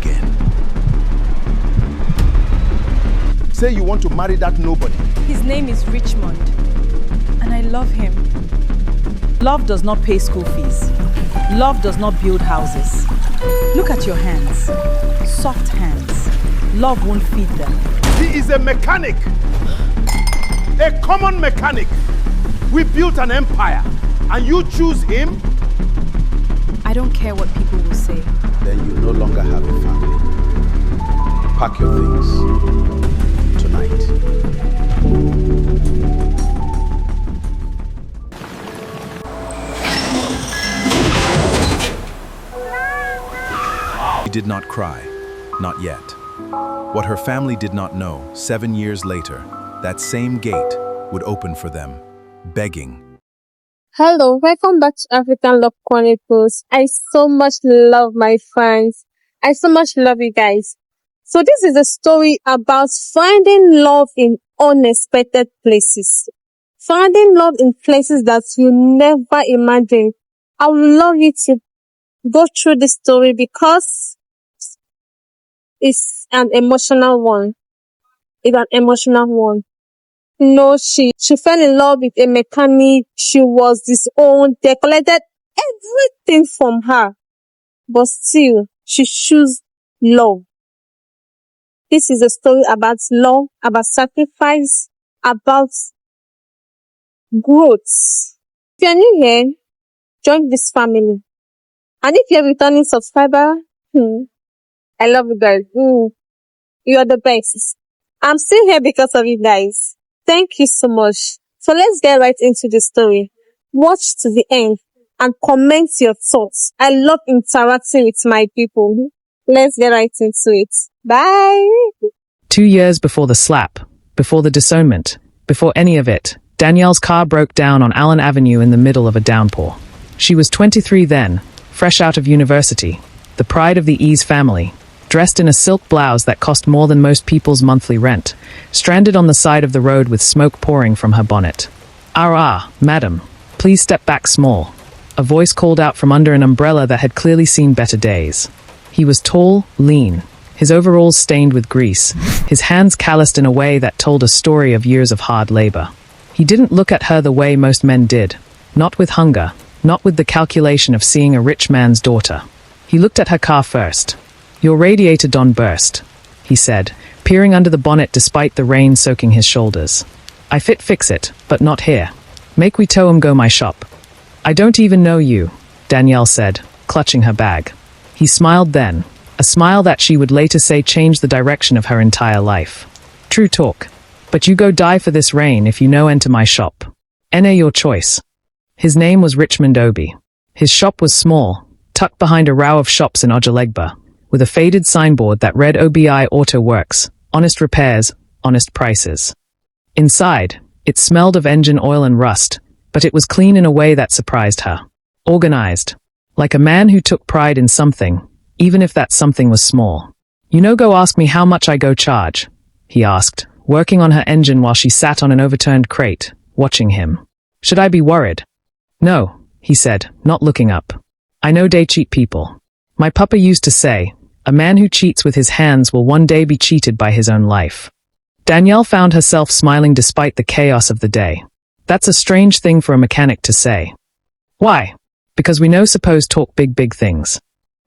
again. Say you want to marry that nobody. His name is Richmond, and I love him. Love does not pay school fees. Love does not build houses. Look at your hands. Soft hands. Love won't feed them. He is a mechanic. A common mechanic. We built an empire, and you choose him? I don't care what people will say. Then you no longer have a family. Pack your things. Tonight. She did not cry, not yet. What her family did not know, 7 years later, that same gate would open for them, begging. Hello, welcome back to African Love Chronicles. I so much love my fans. I so much love you guys. So this is a story about finding love in unexpected places. Finding love in places that you never imagined. I would love you to go through this story because it's an emotional one. It's an emotional one. No, she fell in love with a mechanic. She was disowned. They collected everything from her. But still, she chose love. This is a story about love, about sacrifice, about growth. If you're new here, join this family. And if you're a returning subscriber, I love you guys. You are the best. I'm still here because of you guys. Thank you so much. So let's get right into the story. Watch to the end and comment your thoughts. I love interacting with my people. Let's get right into it. Bye. 2 years before the slap, before the disownment, before any of it, Danielle's car broke down on Allen Avenue in the middle of a downpour. She was 23 then, fresh out of university, the pride of the Ease family, dressed in a silk blouse that cost more than most people's monthly rent, stranded on the side of the road with smoke pouring from her bonnet. Madam, please step back small. A voice called out from under an umbrella that had clearly seen better days. He was tall, lean, his overalls stained with grease, his hands calloused in a way that told a story of years of hard labor. He didn't look at her the way most men did, not with hunger, not with the calculation of seeing a rich man's daughter. He looked at her car first. "Your radiator done burst," he said, peering under the bonnet despite the rain soaking his shoulders. "I fix it, but not here. Make we tow 'em go my shop." "I don't even know you," Danielle said, clutching her bag. He smiled then, a smile that she would later say changed the direction of her entire life. "True talk. But you go die for this rain if you no enter my shop. Ene your choice." His name was Richmond Obi. His shop was small, tucked behind a row of shops in Ojalegba, with a faded signboard that read OBI Auto Works, honest repairs, honest prices. Inside, it smelled of engine oil and rust, but it was clean in a way that surprised her. Organized. Like a man who took pride in something, even if that something was small. "You no go ask me how much I go charge?" he asked, working on her engine while she sat on an overturned crate, watching him. "Should I be worried?" "No," he said, not looking up. "I know they cheat people. My papa used to say, a man who cheats with his hands will one day be cheated by his own life." Danielle found herself smiling despite the chaos of the day. That's a strange thing for a mechanic to say. "Why?" "Because we no suppose talk big things."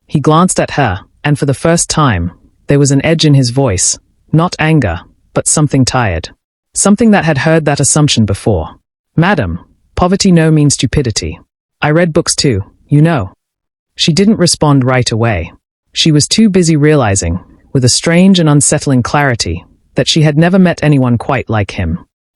He glanced at her, and for the first time, there was an edge in his voice, not anger, but something tired. Something that had heard that assumption before. "Madam, poverty no means stupidity. I read books too, you know." She didn't respond right away. She was too busy realizing, with a strange and unsettling clarity, that she had never met anyone quite like him.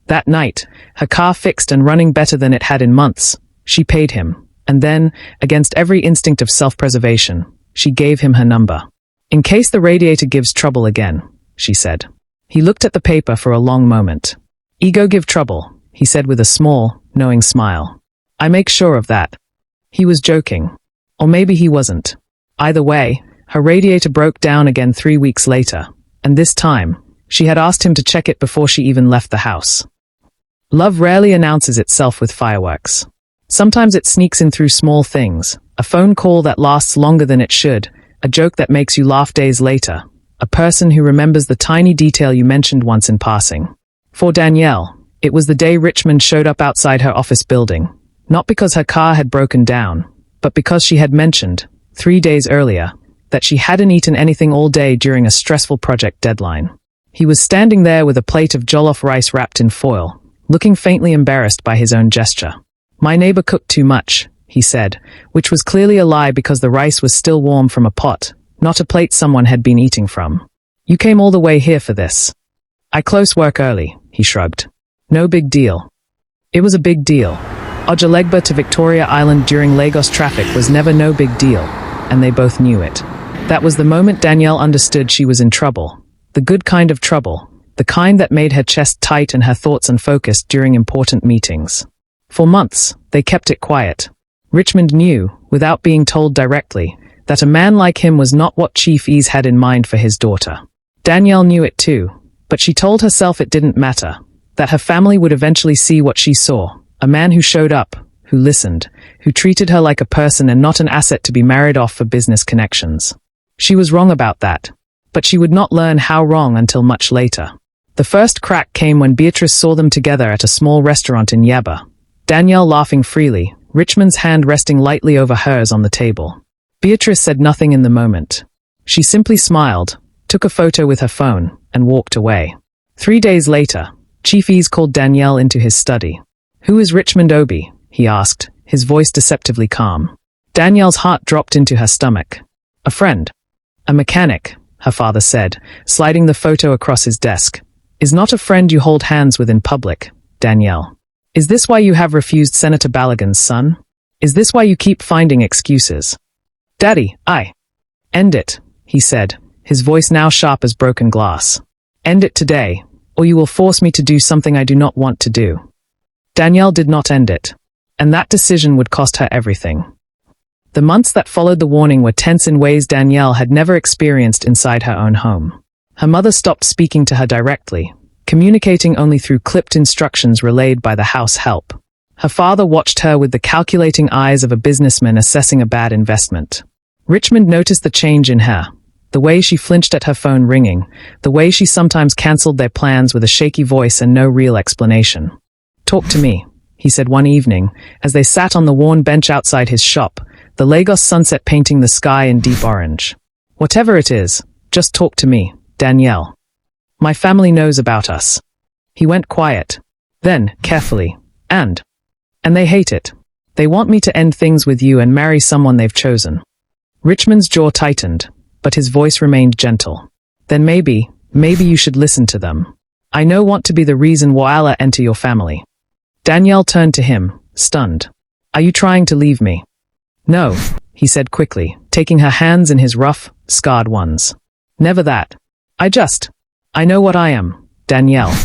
That night, her car fixed and running better than it had in months, she paid him, and then, against every instinct of self-preservation, she gave him her number. "In case the radiator gives trouble again," she said. He looked at the paper for a long moment. "Ego give trouble," he said with a small, knowing smile. "I make sure of that." He was joking. Or maybe he wasn't. Either way, her radiator broke down again 3 weeks later, and this time, she had asked him to check it before she even left the house. Love rarely announces itself with fireworks. Sometimes it sneaks in through small things, a phone call that lasts longer than it should, A joke that makes you laugh days later. A person who remembers the tiny detail you mentioned once in passing. For Danielle, it was the day Richmond showed up outside her office building. Not because her car had broken down, but because she had mentioned, 3 days earlier, that she hadn't eaten anything all day during a stressful project deadline. He was standing there with a plate of jollof rice wrapped in foil, looking faintly embarrassed by his own gesture. "My neighbor cooked too much," he said, which was clearly a lie because the rice was still warm from a pot, not a plate someone had been eating from. "You came all the way here for this." "I close work early," he shrugged. "No big deal." It was a big deal. Ojalegba to Victoria Island during Lagos traffic was never no big deal, and they both knew it. That was the moment Danielle understood she was in trouble. The good kind of trouble, the kind that made her chest tight and her thoughts unfocused during important meetings. For months, they kept it quiet. Richmond knew, without being told directly, that a man like him was not what Chief Ease had in mind for his daughter. Danielle knew it too, but she told herself it didn't matter, that her family would eventually see what she saw, a man who showed up, who listened, who treated her like a person and not an asset to be married off for business connections. She was wrong about that. But she would not learn how wrong until much later. The first crack came when Beatrice saw them together at a small restaurant in Yaba. Danielle laughing freely, Richmond's hand resting lightly over hers on the table. Beatrice said nothing in the moment. She simply smiled, took a photo with her phone, and walked away. 3 days later, Chief Ease called Danielle into his study. "Who is Richmond Obi?" he asked, his voice deceptively calm. Danielle's heart dropped into her stomach. "A friend. A mechanic," her father said, sliding the photo across his desk. "Is not a friend you hold hands with in public, Danielle. Is this why you have refused Senator Balogun's son? Is this why you keep finding excuses?" "Daddy, End it," he said, his voice now sharp as broken glass. "End it today, or you will force me to do something I do not want to do." Danielle did not end it, and that decision would cost her everything. The months that followed the warning were tense in ways Danielle had never experienced inside her own home. Her mother stopped speaking to her directly, communicating only through clipped instructions relayed by the house help. Her father watched her with the calculating eyes of a businessman assessing a bad investment. Richmond noticed the change in her, the way she flinched at her phone ringing, the way she sometimes cancelled their plans with a shaky voice and no real explanation. "Talk to me," he said one evening, as they sat on the worn bench outside his shop, the Lagos sunset painting the sky in deep orange. "Whatever it is, just talk to me, Danielle. My family knows about us." He went quiet. Then, carefully, and they hate it. They want me to end things with you and marry someone they've chosen." Richmond's jaw tightened, but his voice remained gentle. "Then maybe you should listen to them. I know want to be the reason Wa'ala enter your family." Danielle turned to him, stunned. "Are you trying to leave me?" "No," he said quickly, taking her hands in his rough, scarred ones. "Never that. I know what I am, Danielle.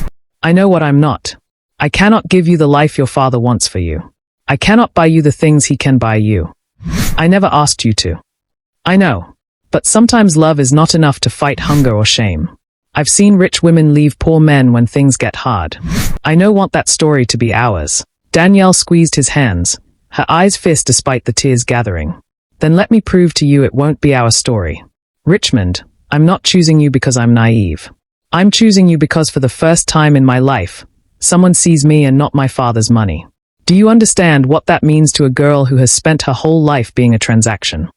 I know what I'm not. I cannot give you the life your father wants for you. I cannot buy you the things he can buy you. I never asked you to. I know. But sometimes love is not enough to fight hunger or shame. I've seen rich women leave poor men when things get hard. I know want that story to be ours." Danielle squeezed his hands, her eyes fist despite the tears gathering. "Then let me prove to you it won't be our story. Richmond, I'm not choosing you because I'm naive. I'm choosing you because for the first time in my life, someone sees me and not my father's money. Do you understand what that means to a girl who has spent her whole life being a transaction?"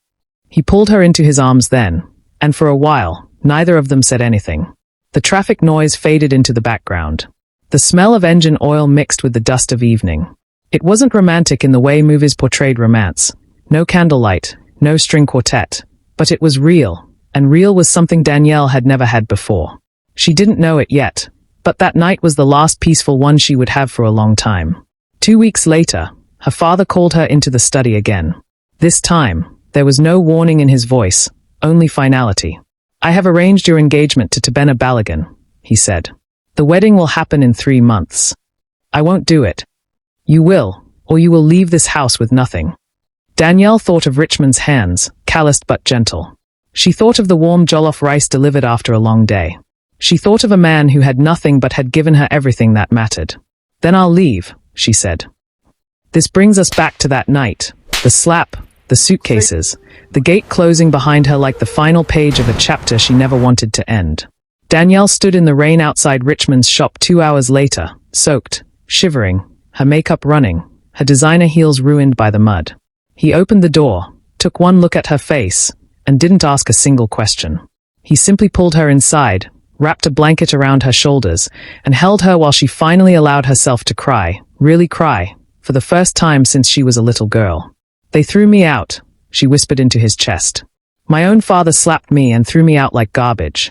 He pulled her into his arms then, and for a while, neither of them said anything. The traffic noise faded into the background. The smell of engine oil mixed with the dust of evening. It wasn't romantic in the way movies portrayed romance. No candlelight, no string quartet. But it was real, and real was something Danielle had never had before. She didn't know it yet, but that night was the last peaceful one she would have for a long time. 2 weeks later, her father called her into the study again. This time, there was no warning in his voice, only finality. "I have arranged your engagement to Tabena Balogun," he said. "The wedding will happen in 3 months. I won't do it. You will, or you will leave this house with nothing." Danielle thought of Richmond's hands, calloused but gentle. She thought of the warm jollof rice delivered after a long day. She thought of a man who had nothing but had given her everything that mattered. "Then I'll leave," she said. This brings us back to that night. The slap, the suitcases, the gate closing behind her like the final page of a chapter she never wanted to end. Danielle stood in the rain outside Richmond's shop 2 hours later, soaked, shivering, her makeup running, her designer heels ruined by the mud. He opened the door, took one look at her face, and didn't ask a single question. He simply pulled her inside, wrapped a blanket around her shoulders, and held her while she finally allowed herself to cry, really cry, for the first time since she was a little girl. "They threw me out," she whispered into his chest. "My own father slapped me and threw me out like garbage."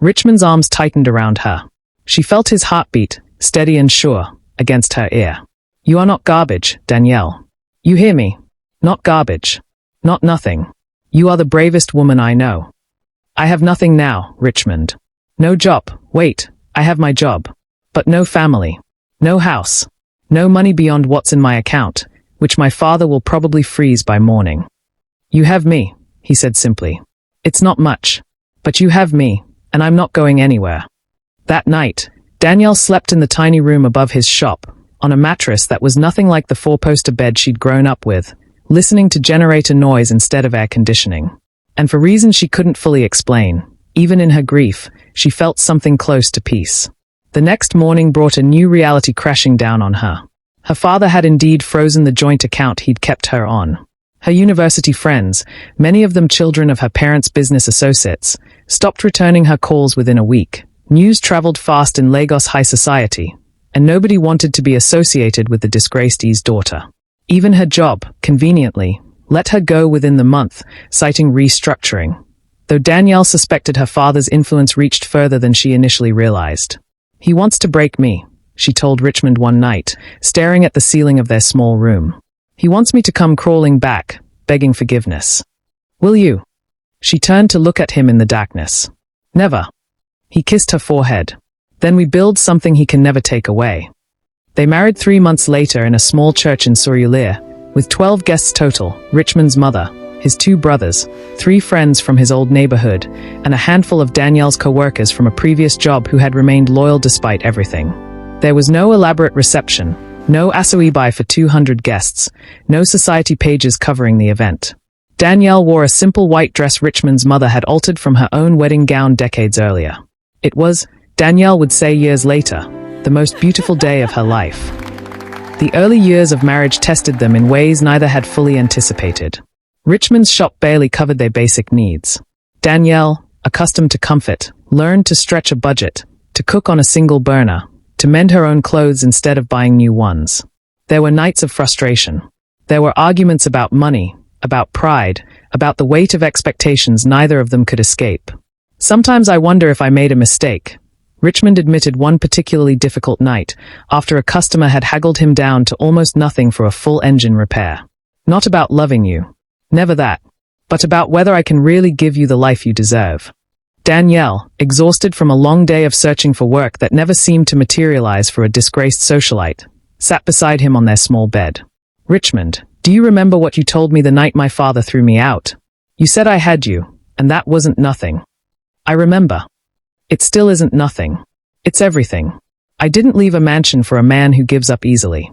Richmond's arms tightened around her. She felt his heartbeat, steady and sure, against her ear. "You are not garbage, Danielle. You hear me? Not garbage. Not nothing. You are the bravest woman I know." "I have nothing now, Richmond. No job, wait, I have my job. But no family. No house. No money beyond what's in my account, which my father will probably freeze by morning." "You have me," he said simply. "It's not much. But you have me, and I'm not going anywhere." That night, Danielle slept in the tiny room above his shop, on a mattress that was nothing like the four-poster bed she'd grown up with, listening to generator noise instead of air conditioning. And for reasons she couldn't fully explain, even in her grief, she felt something close to peace. The next morning brought a new reality crashing down on her. Her father had indeed frozen the joint account he'd kept her on. Her university friends, many of them children of her parents' business associates, stopped returning her calls within a week. News traveled fast in Lagos high society, and nobody wanted to be associated with the disgraced E's daughter. Even her job, conveniently, let her go within the month, citing restructuring. Though Danielle suspected her father's influence reached further than she initially realized. "He wants to break me," she told Richmond one night, staring at the ceiling of their small room. "He wants me to come crawling back, begging forgiveness. Will you?" She turned to look at him in the darkness. "Never." He kissed her forehead. "Then we build something he can never take away." They married 3 months later in a small church in Surulere, with 12 guests total, Richmond's mother, his 2 brothers, 3 friends from his old neighborhood, and a handful of Danielle's co-workers from a previous job who had remained loyal despite everything. There was no elaborate reception, no asoebi for 200 guests, no society pages covering the event. Danielle wore a simple white dress Richmond's mother had altered from her own wedding gown decades earlier. It was, Danielle would say years later, the most beautiful day of her life. The early years of marriage tested them in ways neither had fully anticipated. Richmond's shop barely covered their basic needs. Danielle, accustomed to comfort, learned to stretch a budget, to cook on a single burner, to mend her own clothes instead of buying new ones. There were nights of frustration. There were arguments about money, about pride, about the weight of expectations neither of them could escape. "Sometimes I wonder if I made a mistake," Richmond admitted one particularly difficult night, after a customer had haggled him down to almost nothing for a full engine repair. "Not about loving you. Never that. But about whether I can really give you the life you deserve." Danielle, exhausted from a long day of searching for work that never seemed to materialize for a disgraced socialite, sat beside him on their small bed. "Richmond, do you remember what you told me the night my father threw me out? You said I had you, and that wasn't nothing." "I remember. It still isn't nothing. It's everything. I didn't leave a mansion for a man who gives up easily."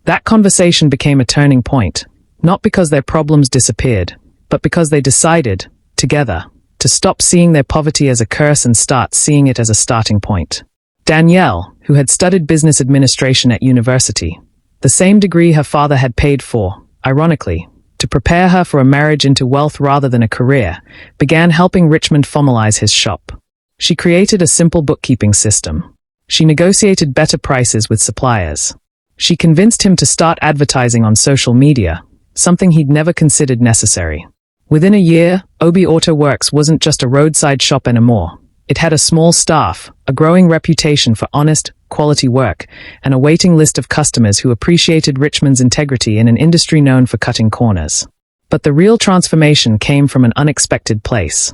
That conversation became a turning point, not because their problems disappeared, but because they decided, together, to stop seeing their poverty as a curse and start seeing it as a starting point. Danielle, who had studied business administration at university, the same degree her father had paid for, ironically, to prepare her for a marriage into wealth rather than a career, began helping Richmond formalize his shop. She created a simple bookkeeping system. She negotiated better prices with suppliers. She convinced him to start advertising on social media, something he'd never considered necessary. Within a year, Obi Auto Works wasn't just a roadside shop anymore. It had a small staff, a growing reputation for honest, quality work, and a waiting list of customers who appreciated Richmond's integrity in an industry known for cutting corners. But the real transformation came from an unexpected place.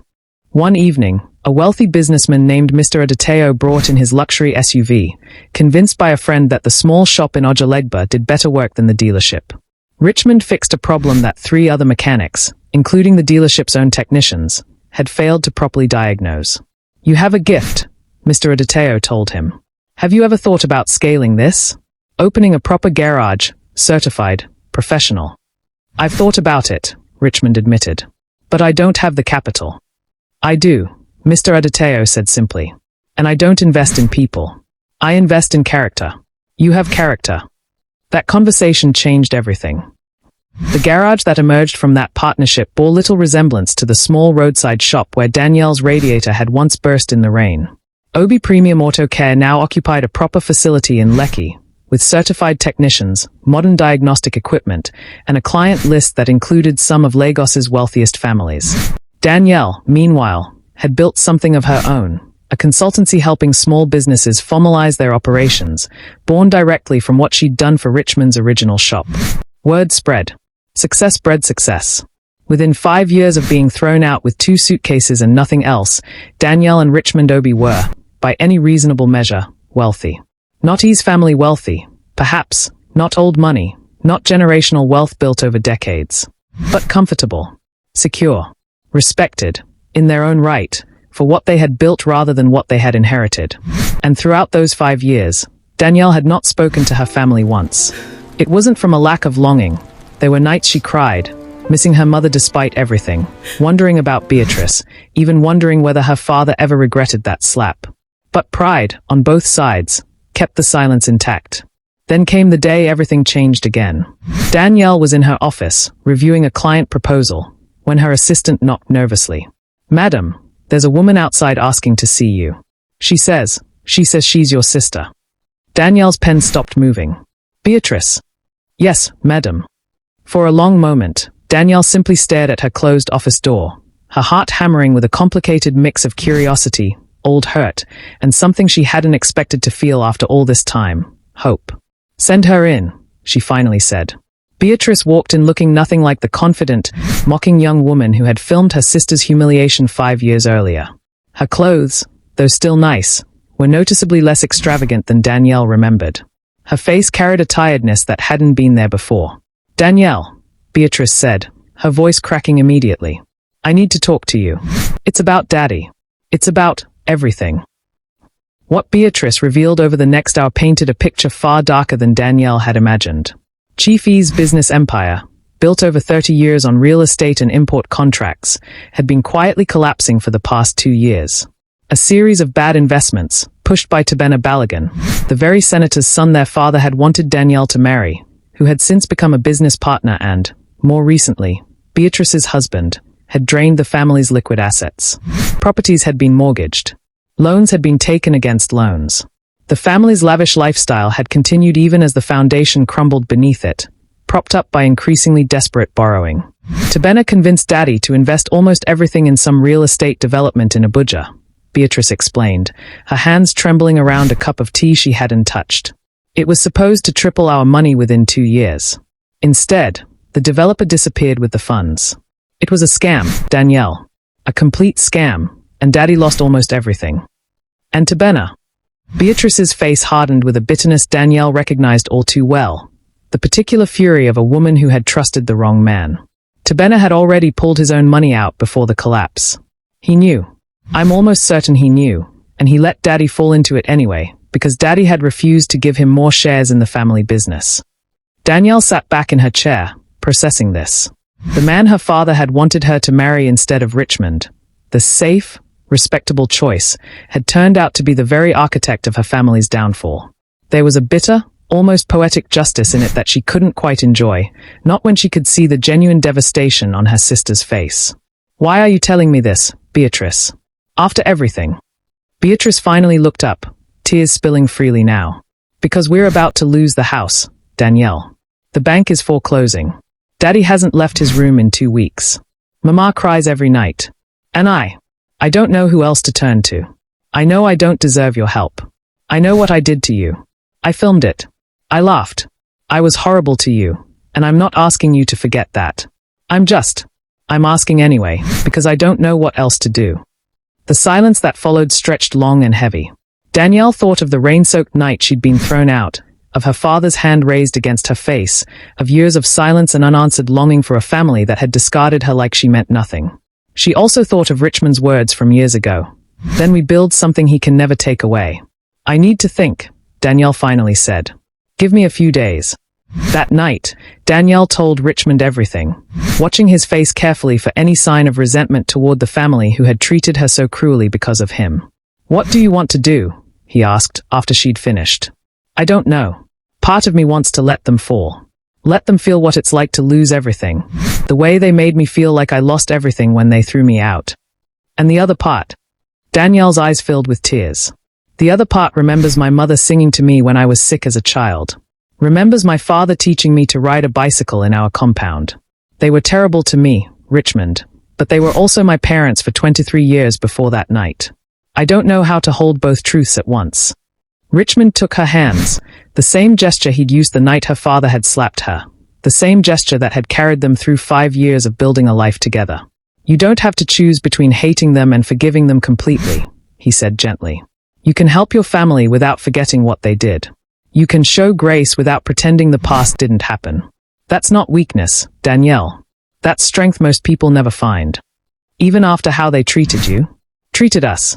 One evening, a wealthy businessman named Mr. Adeteyo brought in his luxury SUV, convinced by a friend that the small shop in Ojalegba did better work than the dealership. Richmond fixed a problem that 3 other mechanics, including the dealership's own technicians, had failed to properly diagnose. "You have a gift," Mr. Adeteyo told him. "Have you ever thought about scaling this? Opening a proper garage, certified, professional?" "I've thought about it," Richmond admitted. But I don't have the capital. I do, Mr. Adateo said simply. And I don't invest in people. I invest in character. You have character. That conversation changed everything. The garage that emerged from that partnership bore little resemblance to the small roadside shop where Danielle's radiator had once burst in the rain. Obi Premium Auto Care now occupied a proper facility in Lekki, with certified technicians, modern diagnostic equipment, and a client list that included some of Lagos's wealthiest families. Danielle, meanwhile, had built something of her own, a consultancy helping small businesses formalize their operations, born directly from what she'd done for Richmond's original shop. Word spread. Success bred success. Within 5 years of being thrown out with 2 suitcases and nothing else, Danielle and Richmond Obi were, by any reasonable measure, wealthy. Not his family wealthy, perhaps, not old money, not generational wealth built over decades, but comfortable, secure, respected, in their own right, for what they had built rather than what they had inherited. And throughout those 5 years, Danielle had not spoken to her family once. It wasn't from a lack of longing. There were nights she cried, missing her mother despite everything, wondering about Beatrice, even wondering whether her father ever regretted that slap. But pride, on both sides, kept the silence intact. Then came the day everything changed again. Danielle was in her office, reviewing a client proposal, when her assistant knocked nervously. "Madam, there's a woman outside asking to see you. She says she's your sister." Danielle's pen stopped moving. "Beatrice?" "Yes, madam." For a long moment, Danielle simply stared at her closed office door, her heart hammering with a complicated mix of curiosity, old hurt, and something she hadn't expected to feel after all this time, hope. "Send her in," she finally said. Beatrice walked in looking nothing like the confident, mocking young woman who had filmed her sister's humiliation 5 years earlier. Her clothes, though still nice, were noticeably less extravagant than Danielle remembered. Her face carried a tiredness that hadn't been there before. "Danielle," Beatrice said, her voice cracking immediately. "I need to talk to you. It's about Daddy. It's about everything." What Beatrice revealed over the next hour painted a picture far darker than Danielle had imagined. Chief E's business empire, built over 30 years on real estate and import contracts, had been quietly collapsing for the past 2 years. A series of bad investments, pushed by Tabena Balogun, the very senator's son their father had wanted Danielle to marry, who had since become a business partner and, more recently, Beatrice's husband, had drained the family's liquid assets. Properties had been mortgaged. Loans had been taken against loans. The family's lavish lifestyle had continued even as the foundation crumbled beneath it, propped up by increasingly desperate borrowing. Tabena convinced Daddy to invest almost everything in some real estate development in Abuja, Beatrice explained, her hands trembling around a cup of tea she hadn't touched. "It was supposed to triple our money within 2 years. Instead, the developer disappeared with the funds. It was a scam, Danielle. A complete scam, and Daddy lost almost everything." "And Tabena?" Beatrice's face hardened with a bitterness Danielle recognized all too well, the particular fury of a woman who had trusted the wrong man. Tabena had already pulled his own money out before the collapse. He knew. I'm almost certain he knew, and he let Daddy fall into it anyway, because Daddy had refused to give him more shares in the family business. Danielle sat back in her chair, processing this. The man her father had wanted her to marry instead of Richmond, the safe, respectable choice, had turned out to be the very architect of her family's downfall. There was a bitter, almost poetic justice in it that she couldn't quite enjoy, not when she could see the genuine devastation on her sister's face. "Why are you telling me this, Beatrice? After everything?" Beatrice finally looked up, tears spilling freely now. "Because we're about to lose the house, Danielle. The bank is foreclosing. Daddy hasn't left his room in 2 weeks. Mama cries every night. And I don't know who else to turn to. I know I don't deserve your help. I know what I did to you. I filmed it. I laughed. I was horrible to you, and I'm not asking you to forget that. I'm asking anyway, because I don't know what else to do." The silence that followed stretched long and heavy. Danielle thought of the rain-soaked night she'd been thrown out, of her father's hand raised against her face, of years of silence and unanswered longing for a family that had discarded her like she meant nothing. She also thought of Richmond's words from years ago. "Then we build something he can never take away." "I need to think," Danielle finally said. "Give me a few days." That night, Danielle told Richmond everything, watching his face carefully for any sign of resentment toward the family who had treated her so cruelly because of him. "What do you want to do?" he asked after she'd finished. "I don't know. Part of me wants to let them fall. Let them feel what it's like to lose everything. The way they made me feel like I lost everything when they threw me out. And the other part." Danielle's eyes filled with tears. "The other part remembers my mother singing to me when I was sick as a child. Remembers my father teaching me to ride a bicycle in our compound. They were terrible to me, Richmond, but they were also my parents for 23 years before that night. I don't know how to hold both truths at once." Richmond took her hands, the same gesture he'd used the night her father had slapped her, the same gesture that had carried them through 5 years of building a life together. "You don't have to choose between hating them and forgiving them completely," he said gently. "You can help your family without forgetting what they did. You can show grace without pretending the past didn't happen. That's not weakness, Danielle. That's strength most people never find. Even after how they treated you. Treated us."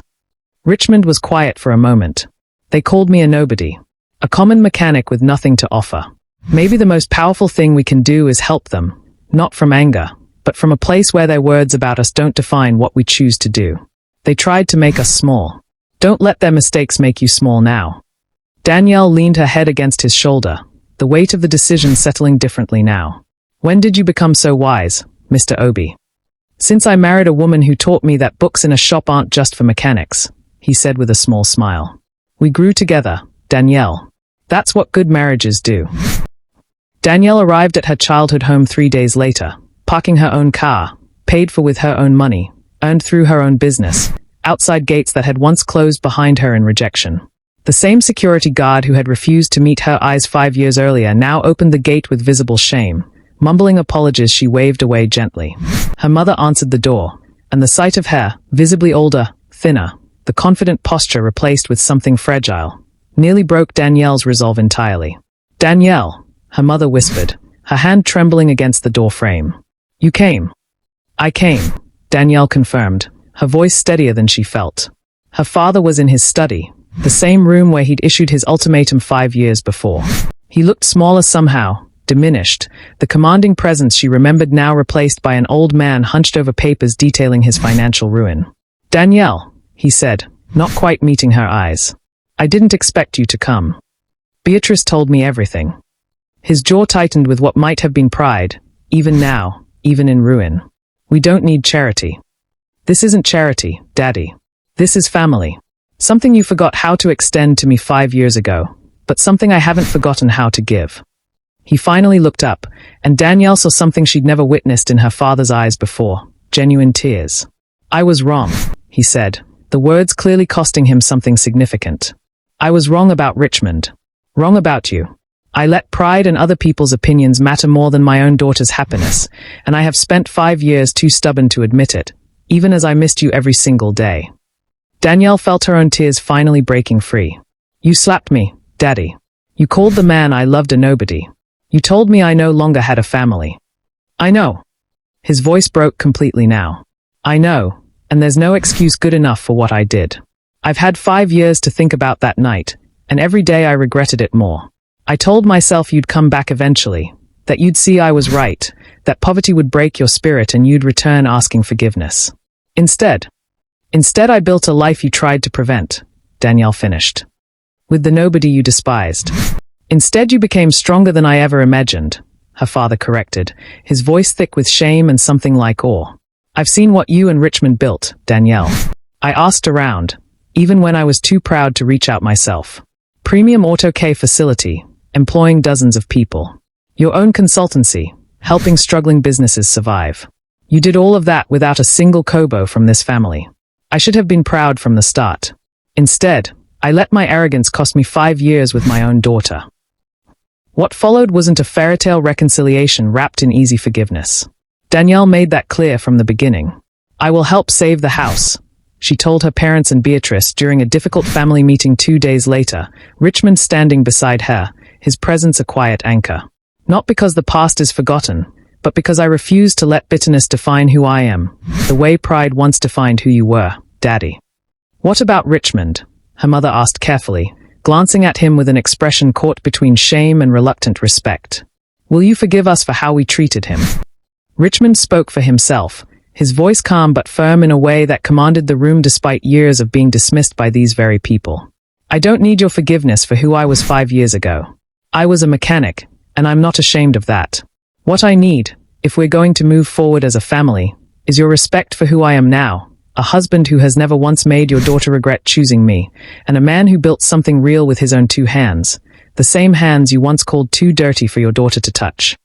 Richmond was quiet for a moment. "They called me a nobody. A common mechanic with nothing to offer. Maybe the most powerful thing we can do is help them, not from anger, but from a place where their words about us don't define what we choose to do. They tried to make us small. Don't let their mistakes make you small now." Danielle leaned her head against his shoulder, the weight of the decision settling differently now. "When did you become so wise, Mr. Obi?" "Since I married a woman who taught me that books in a shop aren't just for mechanics," he said with a small smile. "We grew together, Danielle. That's what good marriages do." Danielle arrived at her childhood home 3 days later, parking her own car, paid for with her own money, earned through her own business, outside gates that had once closed behind her in rejection. The same security guard who had refused to meet her eyes 5 years earlier now opened the gate with visible shame. Mumbling apologies, she waved away gently. Her mother answered the door, and the sight of her, visibly older, thinner, the confident posture replaced with something fragile, nearly broke Danielle's resolve entirely. "Danielle," her mother whispered, her hand trembling against the door frame. "You came." "I came," Danielle confirmed, her voice steadier than she felt. Her father was in his study, the same room where he'd issued his ultimatum 5 years before. He looked smaller somehow, diminished, the commanding presence she remembered now replaced by an old man hunched over papers detailing his financial ruin. "Danielle," he said, not quite meeting her eyes. "I didn't expect you to come. Beatrice told me everything." His jaw tightened with what might have been pride, even now, even in ruin. "We don't need charity." "This isn't charity, Daddy. This is family. Something you forgot how to extend to me 5 years ago, but something I haven't forgotten how to give." He finally looked up, and Danielle saw something she'd never witnessed in her father's eyes before, genuine tears. "I was wrong," he said, the words clearly costing him something significant. "I was wrong about Richmond. Wrong about you. I let pride and other people's opinions matter more than my own daughter's happiness, and I have spent 5 years too stubborn to admit it, even as I missed you every single day." Danielle felt her own tears finally breaking free. "You slapped me, Daddy. You called the man I loved a nobody. You told me I no longer had a family." "I know." His voice broke completely now. "I know, and there's no excuse good enough for what I did. I've had 5 years to think about that night, and every day I regretted it more. I told myself you'd come back eventually, that you'd see I was right, that poverty would break your spirit and you'd return asking forgiveness. Instead I built a life you tried to prevent," Danielle finished. "With the nobody you despised. Instead you became stronger than I ever imagined," her father corrected, his voice thick with shame and something like awe. "I've seen what you and Richmond built, Danielle. I asked around, even when I was too proud to reach out myself. Premium auto care facility, employing dozens of people. Your own consultancy, helping struggling businesses survive. You did all of that without a single kobo from this family. I should have been proud from the start. Instead, I let my arrogance cost me 5 years with my own daughter." What followed wasn't a fairy tale reconciliation wrapped in easy forgiveness. Danielle made that clear from the beginning. "I will help save the house," she told her parents and Beatrice during a difficult family meeting 2 days later, Richmond standing beside her, his presence a quiet anchor. "Not because the past is forgotten, but because I refuse to let bitterness define who I am, the way pride once defined who you were, Daddy." "What about Richmond?" her mother asked carefully, glancing at him with an expression caught between shame and reluctant respect. Will you forgive us for how we treated him? Richmond spoke for himself, his voice calm but firm in a way that commanded the room despite years of being dismissed by these very people. I don't need your forgiveness for who I was 5 years ago. I was a mechanic, and I'm not ashamed of that. What I need, if we're going to move forward as a family, is your respect for who I am now, a husband who has never once made your daughter regret choosing me, and a man who built something real with his own 2 hands, the same hands you once called too dirty for your daughter to touch.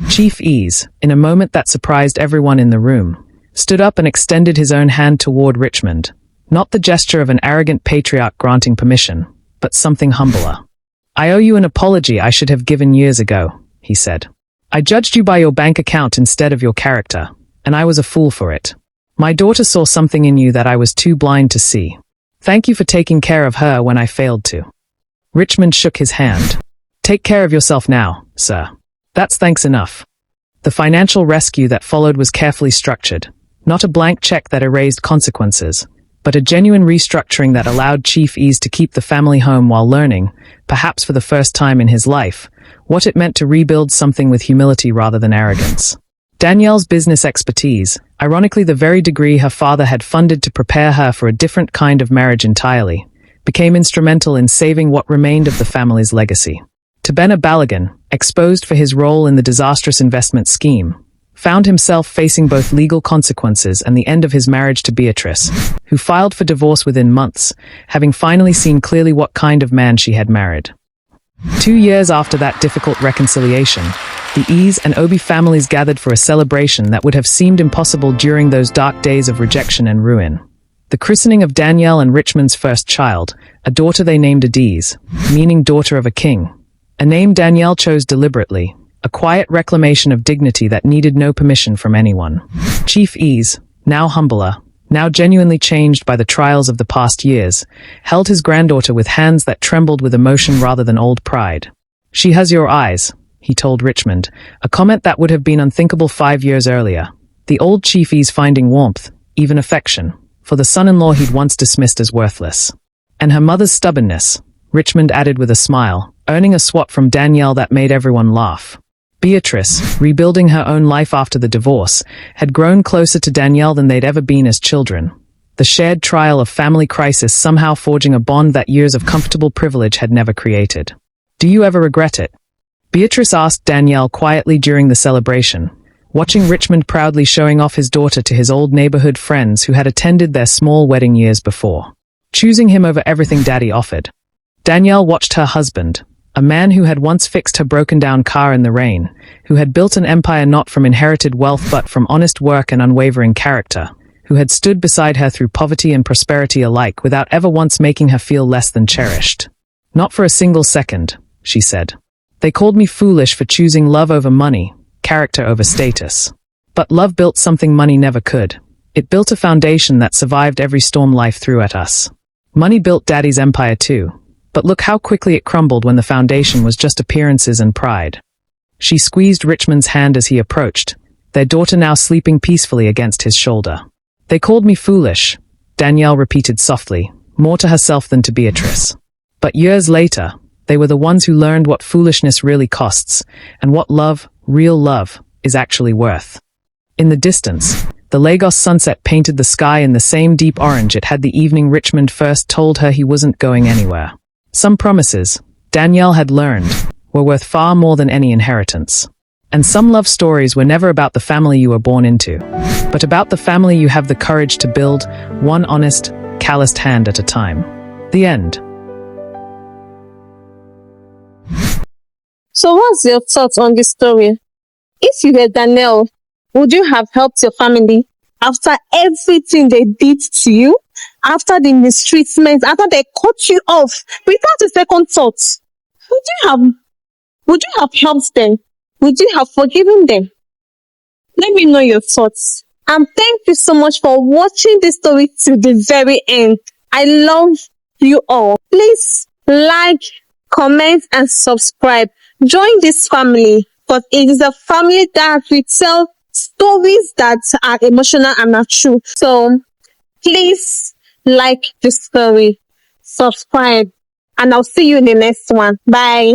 Chief Ease, in a moment that surprised everyone in the room, stood up and extended his own hand toward Richmond, not the gesture of an arrogant patriarch granting permission, but something humbler. I owe you an apology I should have given years ago, he said. I judged you by your bank account instead of your character, and I was a fool for it. My daughter saw something in you that I was too blind to see. Thank you for taking care of her when I failed to. Richmond shook his hand. Take care of yourself now, sir. That's thanks enough. The financial rescue that followed was carefully structured, not a blank check that erased consequences, but a genuine restructuring that allowed Chief Ease to keep the family home while learning, perhaps for the first time in his life, what it meant to rebuild something with humility rather than arrogance. Danielle's business expertise, ironically the very degree her father had funded to prepare her for a different kind of marriage entirely, became instrumental in saving what remained of the family's legacy. Tabena Balogun, exposed for his role in the disastrous investment scheme, found himself facing both legal consequences and the end of his marriage to Beatrice, who filed for divorce within months, having finally seen clearly what kind of man she had married. 2 years after that difficult reconciliation, the Ease and Obi families gathered for a celebration that would have seemed impossible during those dark days of rejection and ruin. The christening of Danielle and Richmond's first child, a daughter they named Adiz, meaning daughter of a king, a name Danielle chose deliberately, a quiet reclamation of dignity that needed no permission from anyone. Chief Ease, now humbler, now genuinely changed by the trials of the past years, held his granddaughter with hands that trembled with emotion rather than old pride. She has your eyes, he told Richmond, a comment that would have been unthinkable 5 years earlier. The old Chief Ease finding warmth, even affection, for the son-in-law he'd once dismissed as worthless. And her mother's stubbornness, Richmond added with a smile, earning a swap from Danielle that made everyone laugh. Beatrice, rebuilding her own life after the divorce, had grown closer to Danielle than they'd ever been as children. The shared trial of family crisis somehow forging a bond that years of comfortable privilege had never created. Do you ever regret it? Beatrice asked Danielle quietly during the celebration, watching Richmond proudly showing off his daughter to his old neighborhood friends who had attended their small wedding years before, choosing him over everything Daddy offered. Danielle watched her husband, a man who had once fixed her broken-down car in the rain, who had built an empire not from inherited wealth but from honest work and unwavering character, who had stood beside her through poverty and prosperity alike without ever once making her feel less than cherished. Not for a single second, she said. They called me foolish for choosing love over money, character over status. But love built something money never could. It built a foundation that survived every storm life threw at us. Money built Daddy's empire too. But look how quickly it crumbled when the foundation was just appearances and pride. She squeezed Richmond's hand as he approached, their daughter now sleeping peacefully against his shoulder. They called me foolish, Danielle repeated softly, more to herself than to Beatrice. But years later, they were the ones who learned what foolishness really costs, and what love, real love, is actually worth. In the distance, the Lagos sunset painted the sky in the same deep orange it had the evening Richmond first told her he wasn't going anywhere. Some promises, Danielle had learned, were worth far more than any inheritance. And some love stories were never about the family you were born into, but about the family you have the courage to build, one honest, calloused hand at a time. The end. So what's your thoughts on this story? If you were Danielle, would you have helped your family after everything they did to you? After the mistreatment, after they cut you off, without a second thought? Would you have helped them? Would you have forgiven them? Let me know your thoughts. And thank you so much for watching this story to the very end. I love you all. Please like, comment, and subscribe. Join this family, because it is a family that we tell stories that are emotional and are true. So please like the story, subscribe, and I'll see you in the next one. Bye.